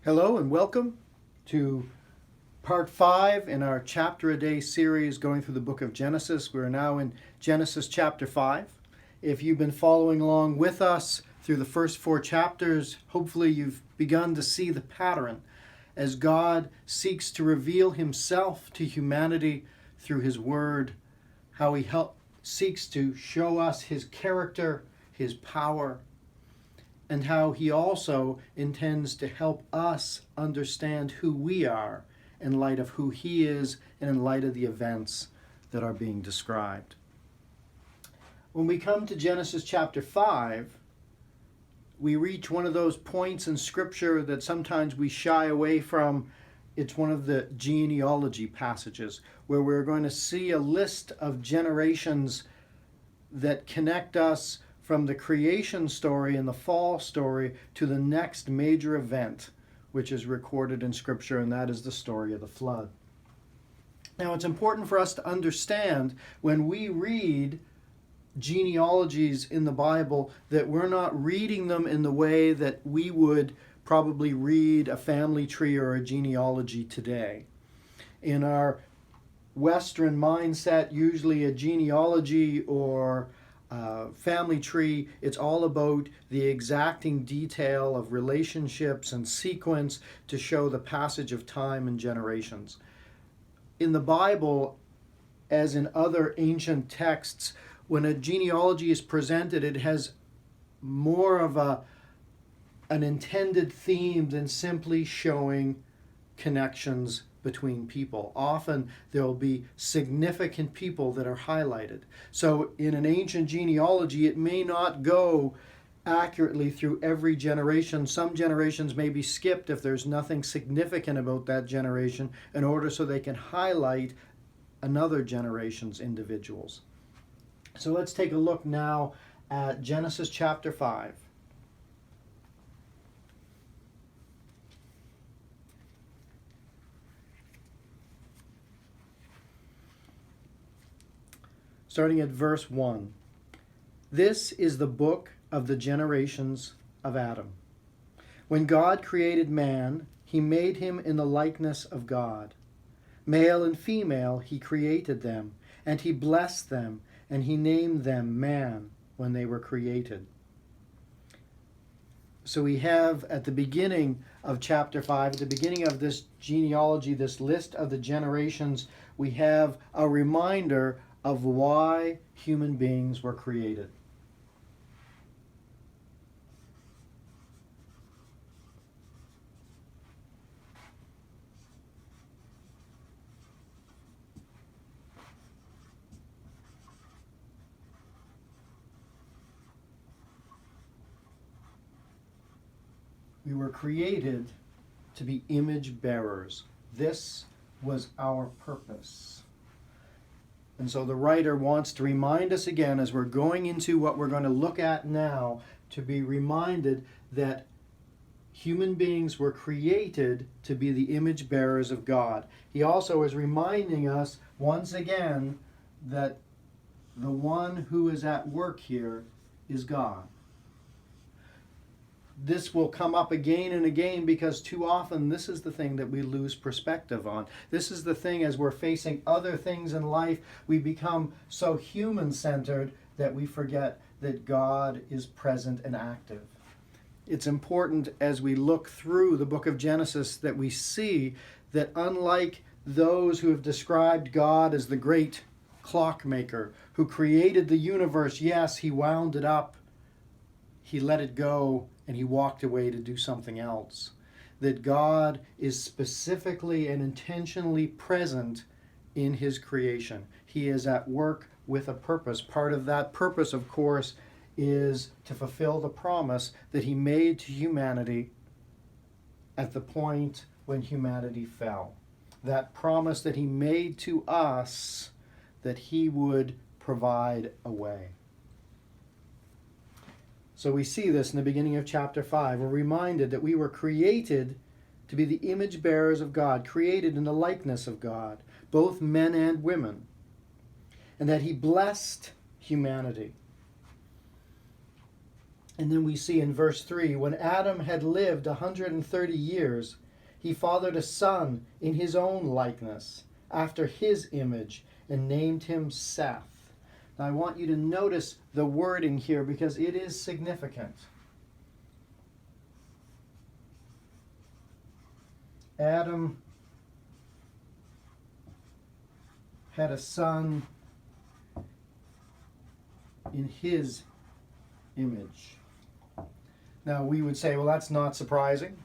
Hello and welcome to part 5 in our Chapter a Day series going through the book of Genesis. We're now in Genesis chapter 5. If you've been following along with us through the first 4 chapters, hopefully you've begun to see the pattern as God seeks to reveal himself to humanity through his word, how he seeks to show us his character, his power, and how he also intends to help us understand who we are in light of who he is and in light of the events that are being described. When we come to Genesis chapter 5, we reach one of those points in Scripture that sometimes we shy away from. It's one of the genealogy passages where we're going to see a list of generations that connect us from the creation story and the fall story to the next major event which is recorded in Scripture, and that is the story of the flood. Now, it's important for us to understand when we read genealogies in the Bible that we're not reading them in the way that we would probably read a family tree or a genealogy today. In our Western mindset, usually a genealogy or family tree, it's all about the exacting detail of relationships and sequence to show the passage of time and generations. In the Bible, as in other ancient texts, when a genealogy is presented, it has more of an intended theme than simply showing connections between people. Often there will be significant people that are highlighted. So in an ancient genealogy, it may not go accurately through every generation. Some generations may be skipped if there's nothing significant about that generation in order so they can highlight another generation's individuals. So let's take a look now at Genesis chapter 5. Starting at verse 1. This is the book of the generations of Adam. When God created man, he made him in the likeness of God. Male and female he created them, and he blessed them, and he named them man when they were created. So we have at the beginning of chapter 5, at the beginning of this genealogy, this list of the generations, we have a reminder of why human beings were created. We were created to be image bearers. This was our purpose. And so the writer wants to remind us again, as we're going into what we're going to look at now, to be reminded that human beings were created to be the image bearers of God. He also is reminding us once again that the one who is at work here is God. This will come up again and again because too often this is the thing that we lose perspective on. This is the thing, as we're facing other things in life, we become so human-centered that we forget that God is present and active. It's important as we look through the book of Genesis that we see that unlike those who have described God as the great clockmaker who created the universe, yes, he wound it up, he let it go, and he walked away to do something else. That God is specifically and intentionally present in his creation. He is at work with a purpose. Part of that purpose, of course, is to fulfill the promise that he made to humanity at the point when humanity fell. That promise that he made to us that he would provide a way. So we see this in the beginning of chapter 5. We're reminded that we were created to be the image bearers of God, created in the likeness of God, both men and women, and that he blessed humanity. And then we see in verse 3, when Adam had lived 130 years, he fathered a son in his own likeness, after his image, and named him Seth. Now I want you to notice the wording here because it is significant. Adam had a son in his image. Now we would say, well, that's not surprising.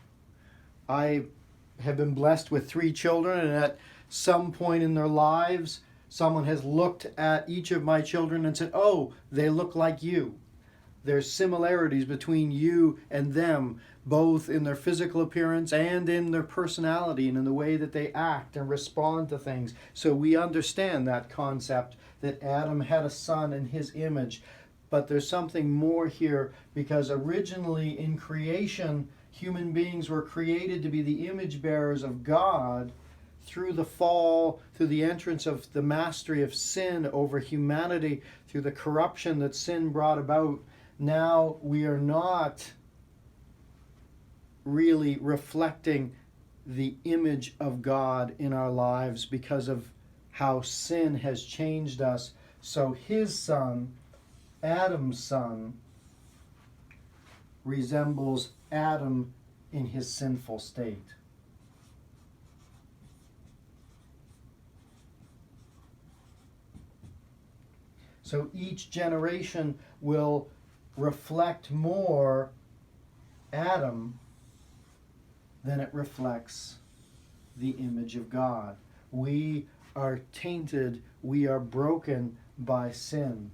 I have been blessed with 3 children, and at some point in their lives, someone has looked at each of my children and said, oh, they look like you. There's similarities between you and them, both in their physical appearance and in their personality and in the way that they act and respond to things. So we understand that concept that Adam had a son in his image. But there's something more here, because originally in creation, human beings were created to be the image bearers of God. Through the fall, through the entrance of the mastery of sin over humanity, through the corruption that sin brought about, now we are not really reflecting the image of God in our lives because of how sin has changed us. So his son, Adam's son, resembles Adam in his sinful state. So each generation will reflect more Adam than it reflects the image of God. We are tainted, we are broken by sin.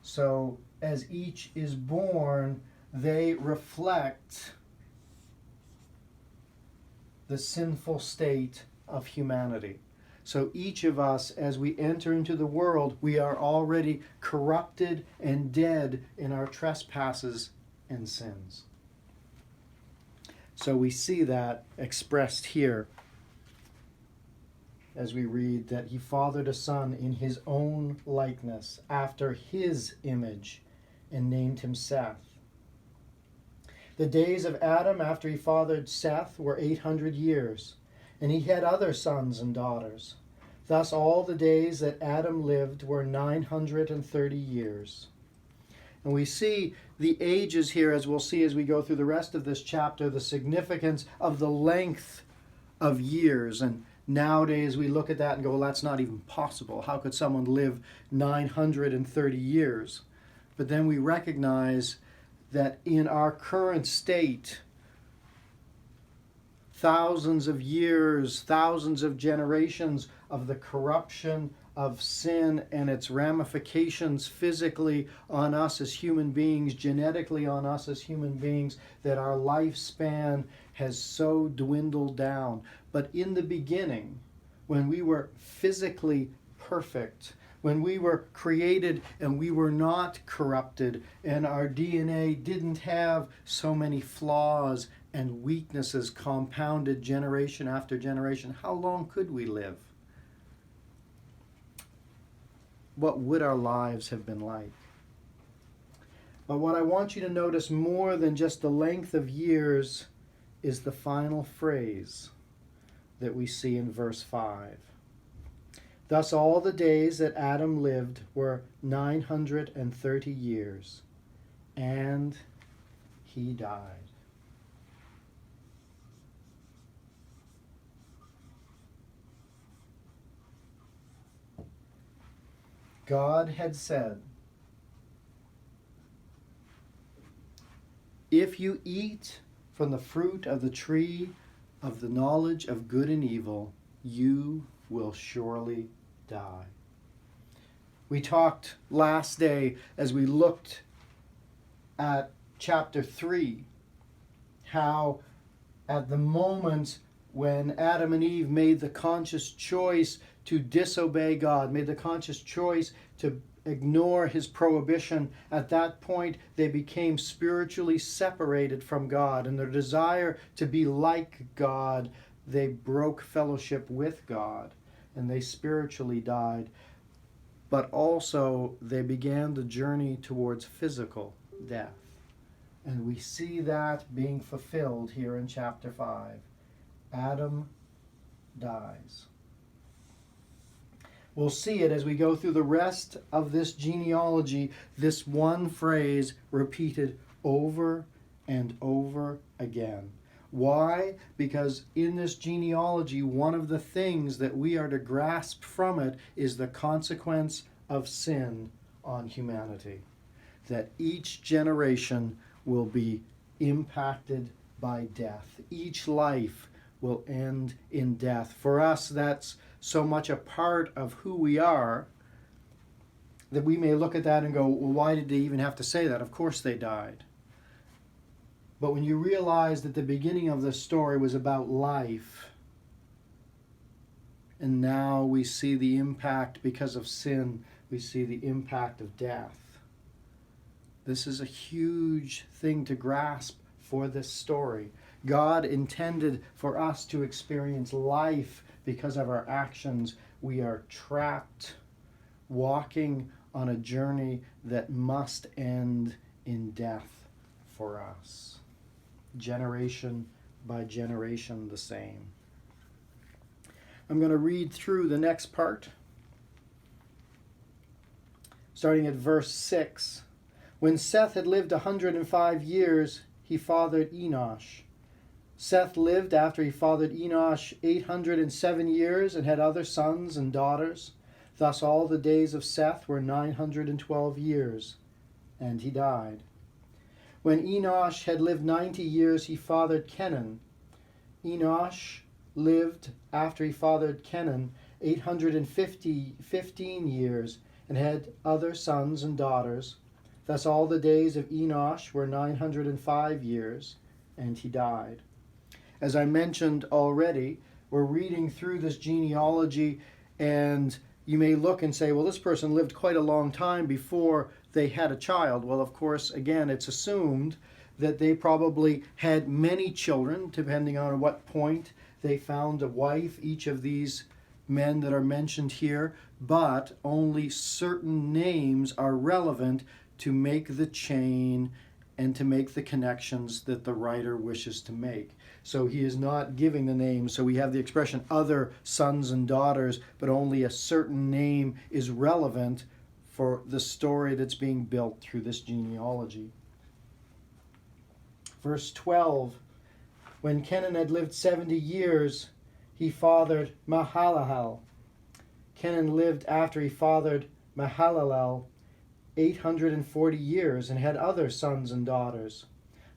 So as each is born, they reflect the sinful state of humanity. So each of us, as we enter into the world, we are already corrupted and dead in our trespasses and sins. So we see that expressed here as we read that he fathered a son in his own likeness, after his image, and named him Seth. The days of Adam after he fathered Seth were 800 years, and he had other sons and daughters. Thus all the days that Adam lived were 930 years. And we see the ages here, as we'll see as we go through the rest of this chapter, the significance of the length of years. And nowadays we look at that and go, well, that's not even possible. How could someone live 930 years? But then we recognize that in our current state, thousands of years, thousands of generations of the corruption of sin and its ramifications physically on us as human beings, genetically on us as human beings, that our lifespan has so dwindled down. But in the beginning, when we were physically perfect, when we were created and we were not corrupted, and our DNA didn't have so many flaws and weaknesses compounded generation after generation, how long could we live? What would our lives have been like? But what I want you to notice more than just the length of years is the final phrase that we see in verse 5. Thus all the days that Adam lived were 930 years, and he died. God had said, if you eat from the fruit of the tree of the knowledge of good and evil, you will surely die. We talked last day as we looked at chapter 3, how at the moment when Adam and Eve made the conscious choice to disobey God, made the conscious choice to ignore his prohibition, at that point they became spiritually separated from God. And their desire to be like God, they broke fellowship with God and they spiritually died. But also they began the journey towards physical death. And we see that being fulfilled here in chapter 5. Adam dies. We'll see it as we go through the rest of this genealogy, this one phrase repeated over and over again. Why? Because in this genealogy, one of the things that we are to grasp from it is the consequence of sin on humanity. That each generation will be impacted by death. Each life will end in death. For us, that's so much a part of who we are that we may look at that and go, well, why did they even have to say that? Of course they died. But when you realize that the beginning of the story was about life, and now we see the impact because of sin, we see the impact of death. This is a huge thing to grasp for this story. God intended for us to experience life because of our actions. We are trapped, walking on a journey that must end in death for us. Generation by generation the same. I'm going to read through the next part, starting at verse 6. When Seth had lived 105 years, he fathered Enoch. Seth lived after he fathered Enoch 807 years and had other sons and daughters. Thus all the days of Seth were 912 years, and he died. When Enoch had lived 90 years, he fathered Kenan. Enoch lived after he fathered Kenan 815 years and had other sons and daughters. Thus all the days of Enoch were 905 years, and he died. As I mentioned already, we're reading through this genealogy, and you may look and say, well, this person lived quite a long time before they had a child. Well, of course, again, it's assumed that they probably had many children, depending on what point they found a wife, each of these men that are mentioned here, but only certain names are relevant to make the chain and to make the connections that the writer wishes to make. So he is not giving the names. So we have the expression other sons and daughters, but only a certain name is relevant for the story that's being built through this genealogy. Verse 12, when Kenan had lived 70 years, he fathered Mahalalel. Kenan lived after he fathered Mahalalel 840 years and had other sons and daughters.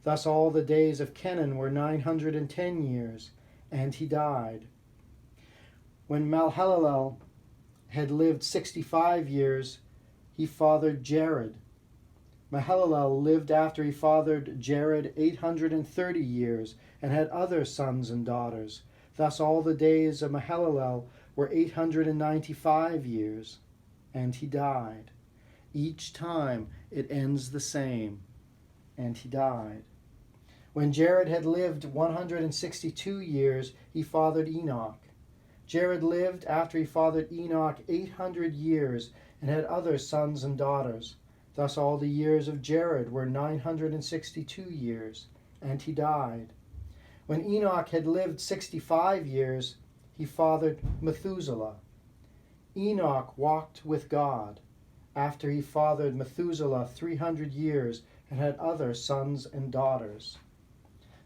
Thus all the days of Kenan were 910 years, and he died. When Mahalalel had lived 65 years, he fathered Jared. Mahalalel lived after he fathered Jared 830 years and had other sons and daughters. Thus all the days of Mahalalel were 895 years, and he died. Each time it ends the same, and he died. When Jared had lived 162 years, he fathered Enoch. Jared lived after he fathered Enoch 800 years and had other sons and daughters. Thus all the years of Jared were 962 years, and he died. When Enoch had lived 65 years, he fathered Methuselah. Enoch walked with God after he fathered Methuselah 300 years and had other sons and daughters.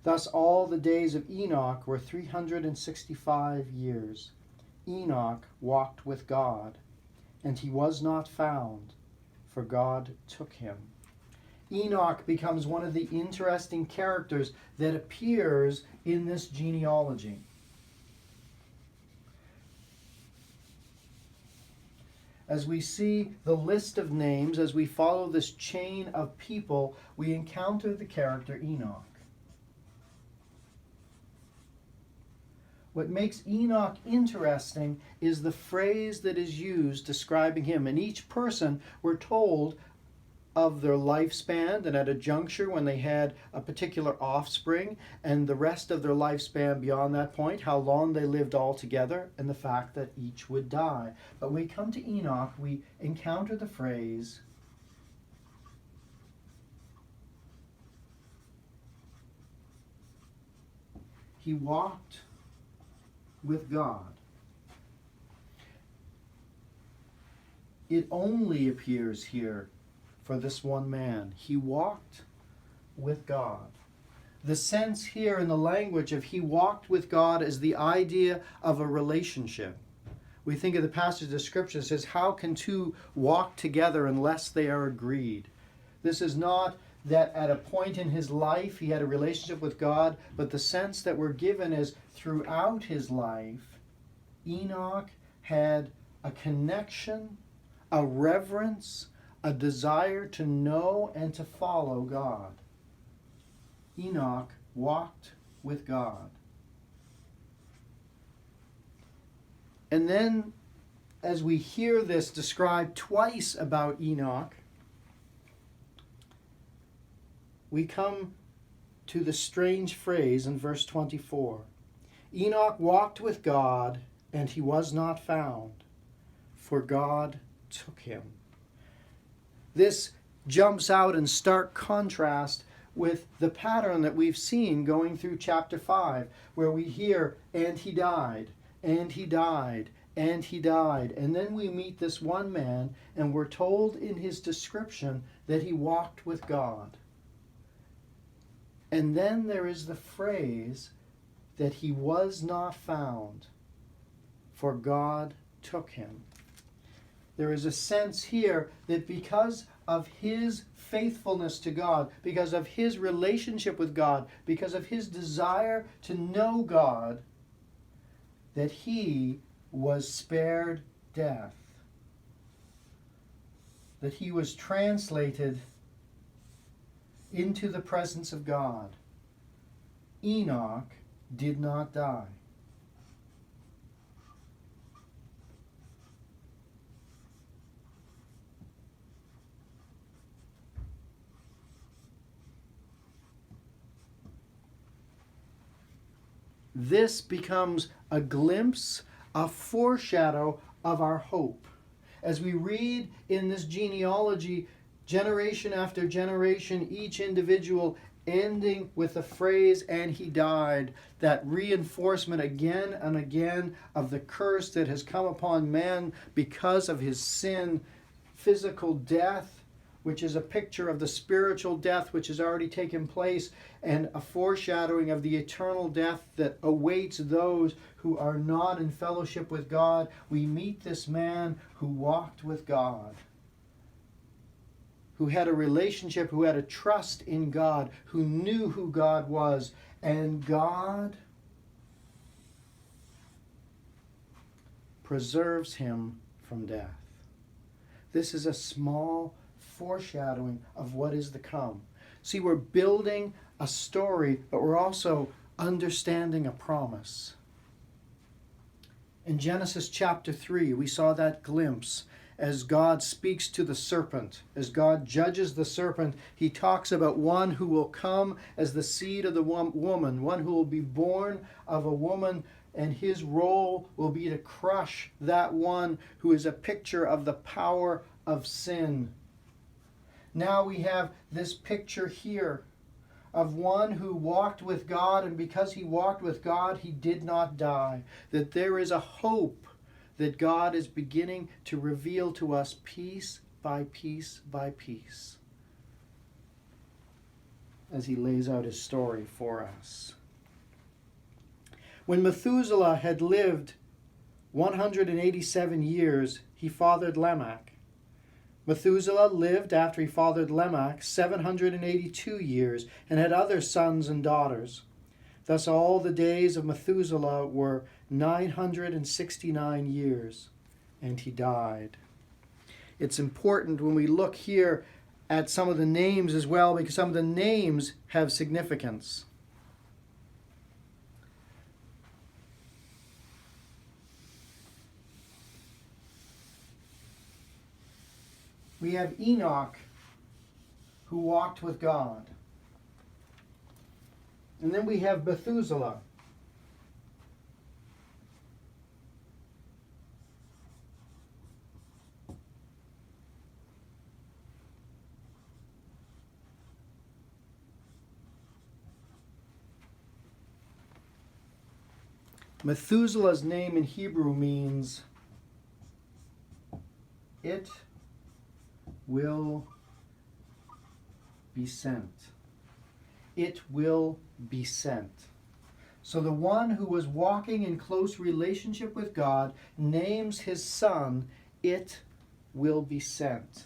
Thus all the days of Enoch were 365 years. Enoch walked with God, and he was not found, for God took him. Enoch becomes one of the interesting characters that appears in this genealogy. As we see the list of names, as we follow this chain of people, we encounter the character Enoch. What makes Enoch interesting is the phrase that is used describing him. And each person, we're told of their lifespan, and at a juncture when they had a particular offspring, and the rest of their lifespan beyond that point, how long they lived all together, and the fact that each would die. But when we come to Enoch, we encounter the phrase, he walked with God. It only appears here for this one man. He walked with God. The sense here in the language of he walked with God is the idea of a relationship. We think of the passage of Scripture that says, how can two walk together unless they are agreed? This is not that at a point in his life he had a relationship with God, but the sense that we're given is throughout his life, Enoch had a connection, a reverence, a desire to know and to follow God. Enoch walked with God. And then, as we hear this described twice about Enoch, we come to the strange phrase in verse 24. Enoch walked with God, and he was not found, for God took him. This jumps out in stark contrast with the pattern that we've seen going through chapter 5, where we hear, and he died, and he died, and he died. And then we meet this one man, and we're told in his description that he walked with God. And then there is the phrase that he was not found, for God took him. There is a sense here that because of his faithfulness to God, because of his relationship with God, because of his desire to know God, that he was spared death. That he was translated into the presence of God. Enoch did not die. This becomes a glimpse, a foreshadow of our hope. As we read in this genealogy, generation after generation, each individual ending with the phrase, and he died, that reinforcement again and again of the curse that has come upon man because of his sin, physical death, which is a picture of the spiritual death which has already taken place, and a foreshadowing of the eternal death that awaits those who are not in fellowship with God. We meet this man who walked with God, who had a relationship, who had a trust in God, who knew who God was, and God preserves him from death. This is a small foreshadowing of what is to come. See, we're building a story, but we're also understanding a promise. In Genesis chapter 3, we saw that glimpse as God speaks to the serpent. As God judges the serpent, he talks about one who will come as the seed of the woman, one who will be born of a woman, and his role will be to crush that one who is a picture of the power of sin. Now we have this picture here of one who walked with God, and because he walked with God, he did not die. That there is a hope that God is beginning to reveal to us piece by piece by piece as he lays out his story for us. When Methuselah had lived 187 years, he fathered Lamech. Methuselah lived after he fathered Lamech 782 years and had other sons and daughters. Thus all the days of Methuselah were 969 years, and he died. It's important when we look here at some of the names as well, because some of the names have significance. We have Enoch, who walked with God. And then we have Methuselah. Methuselah's name in Hebrew means it will be sent. It will be sent. So the one who was walking in close relationship with God names his son, it will be sent.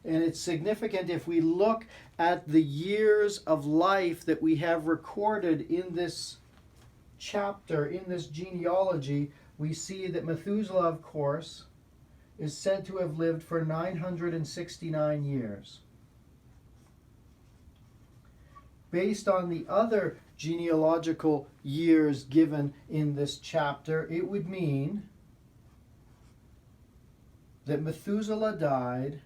And it's significant if we look at the years of life that we have recorded in this chapter, in this genealogy, we see that Methuselah, of course, is said to have lived for 969 years. Based on the other genealogical years given in this chapter, it would mean that Methuselah died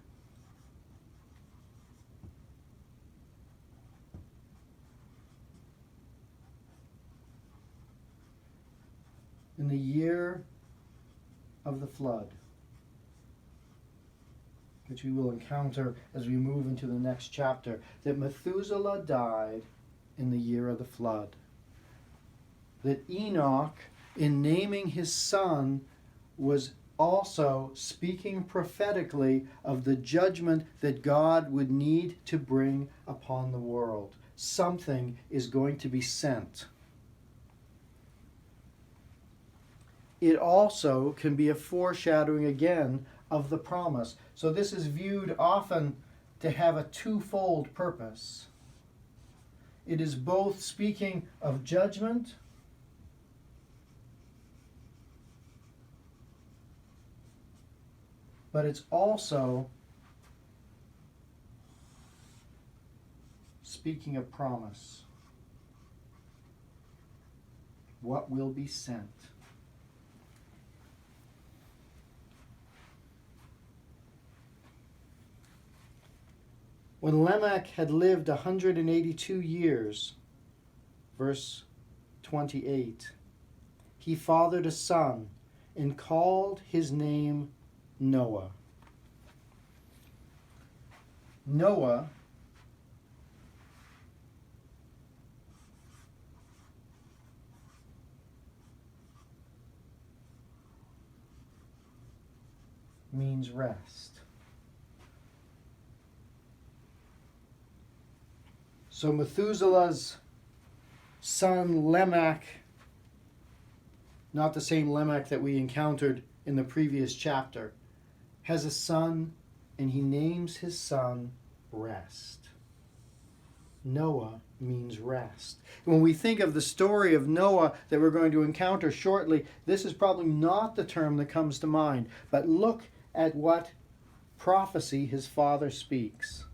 in the year of the flood, which we will encounter as we move into the next chapter, that Methuselah died in the year of the flood. That Enoch, in naming his son, was also speaking prophetically of the judgment that God would need to bring upon the world. Something is going to be sent. It also can be a foreshadowing again of the promise. So this is viewed often to have a twofold purpose. It is both speaking of judgment but it's also speaking of promise. What will be sent? When Lamech had lived 182 years, verse 28, he fathered a son and called his name Noah. Noah means rest. So Methuselah's son Lamech, not the same Lamech that we encountered in the previous chapter, has a son, and he names his son Rest. Noah means rest. When we think of the story of Noah that we're going to encounter shortly, this is probably not the term that comes to mind, but look at what prophecy his father speaks.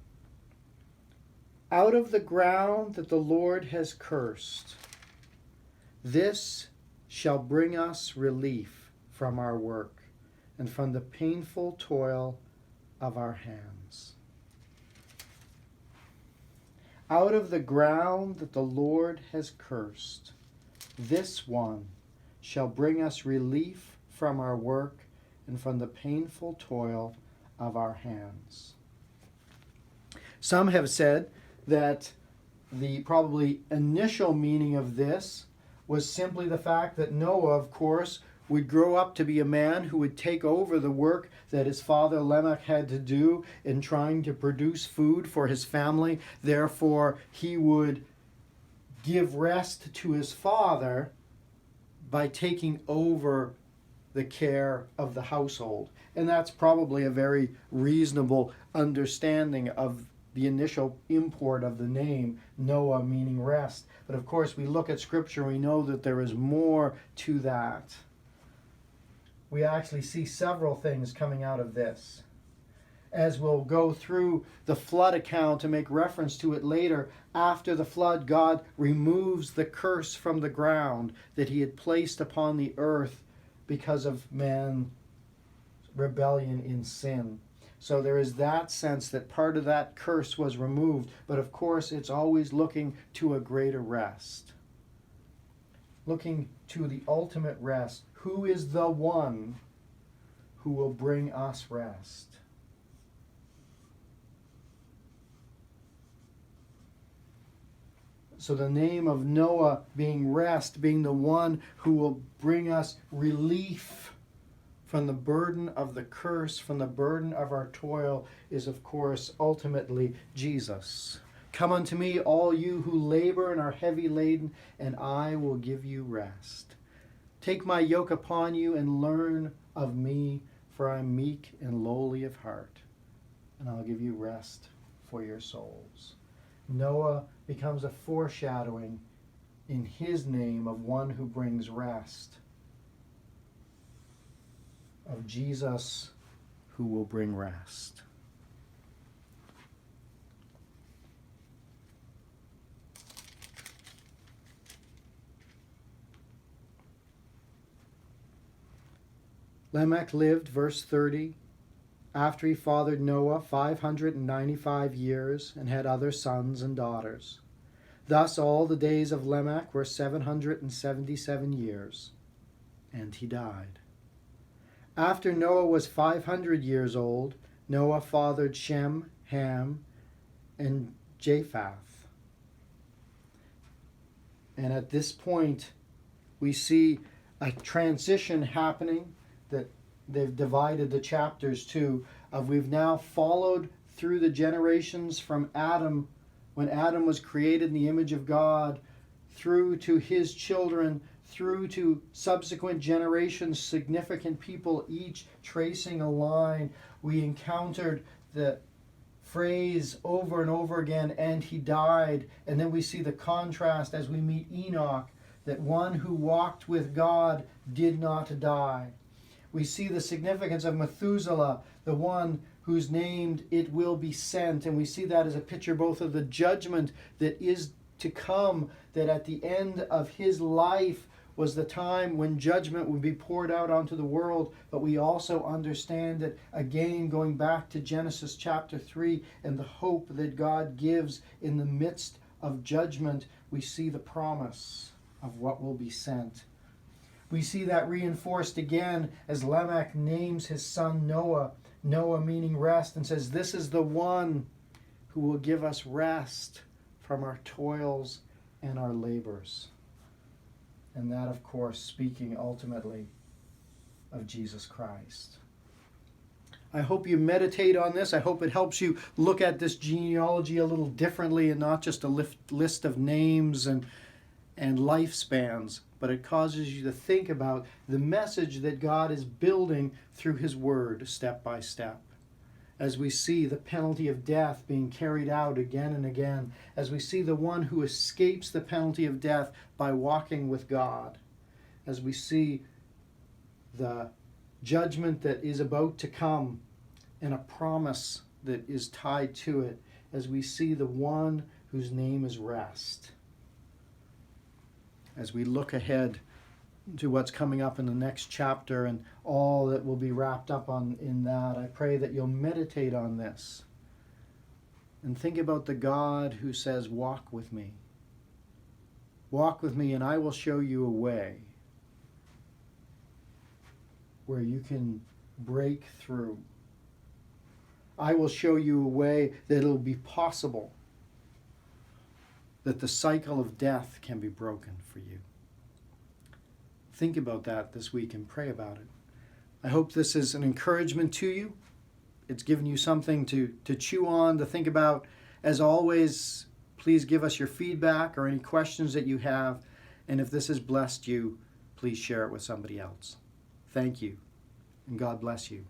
Out of the ground that the Lord has cursed, this shall bring us relief from our work and from the painful toil of our hands. Out of the ground that the Lord has cursed, this one shall bring us relief from our work and from the painful toil of our hands. Some have said that the probably initial meaning of this was simply the fact that Noah, of course, would grow up to be a man who would take over the work that his father Lamech had to do in trying to produce food for his family. Therefore, he would give rest to his father by taking over the care of the household. And that's probably a very reasonable understanding of the initial import of the name, Noah, meaning rest. But of course, we look at Scripture and we know that there is more to that. We actually see several things coming out of this. As we'll go through the flood account and make reference to it later, after the flood, God removes the curse from the ground that he had placed upon the earth because of man's rebellion in sin. So there is that sense that part of that curse was removed, but of course it's always looking to a greater rest. Looking to the ultimate rest. Who is the one who will bring us rest? So the name of Noah being rest, being the one who will bring us relief from the burden of the curse, from the burden of our toil, is of course ultimately Jesus. Come unto me, all you who labor and are heavy laden, and I will give you rest. Take my yoke upon you and learn of me, for I am meek and lowly of heart, and I'll give you rest for your souls. Noah becomes a foreshadowing in his name of one who brings rest, of Jesus who will bring rest. Lamech lived, verse 30, after he fathered Noah 595 years and had other sons and daughters. Thus all the days of Lamech were 777 years, and he died. After Noah was 500 years old, Noah fathered Shem, Ham, and Japheth. And at this point, we see a transition happening that they've divided the chapters to, of we've now followed through the generations from Adam, when Adam was created in the image of God, through to his children, through to subsequent generations, significant people, each tracing a line. We encountered the phrase over and over again, and he died. And then we see the contrast as we meet Enoch, that one who walked with God did not die. We see the significance of Methuselah, the one whose named it will be sent. And we see that as a picture both of the judgment that is to come, that at the end of his life was the time when judgment would be poured out onto the world. But we also understand that, again, going back to Genesis chapter 3 and the hope that God gives in the midst of judgment, we see the promise of what will be sent. We see that reinforced again as Lamech names his son Noah, Noah meaning rest, and says, this is the one who will give us rest from our toils and our labors. And that, of course, speaking ultimately of Jesus Christ. I hope you meditate on this. I hope it helps you look at this genealogy a little differently and not just a list of names and lifespans, but it causes you to think about the message that God is building through his word step by step. As we see the penalty of death being carried out again and again, as we see the one who escapes the penalty of death by walking with God, as we see the judgment that is about to come and a promise that is tied to it, as we see the one whose name is rest. As we look ahead to what's coming up in the next chapter and all that will be wrapped up in that, I pray that you'll meditate on this and think about the God who says, walk with me. Walk with me and I will show you a way where you can break through. I will show you a way that it'll be possible that the cycle of death can be broken for you. Think about that this week and pray about it. I hope this is an encouragement to you. It's given you something to chew on, to think about. As always, please give us your feedback or any questions that you have. And if this has blessed you, please share it with somebody else. Thank you, and God bless you.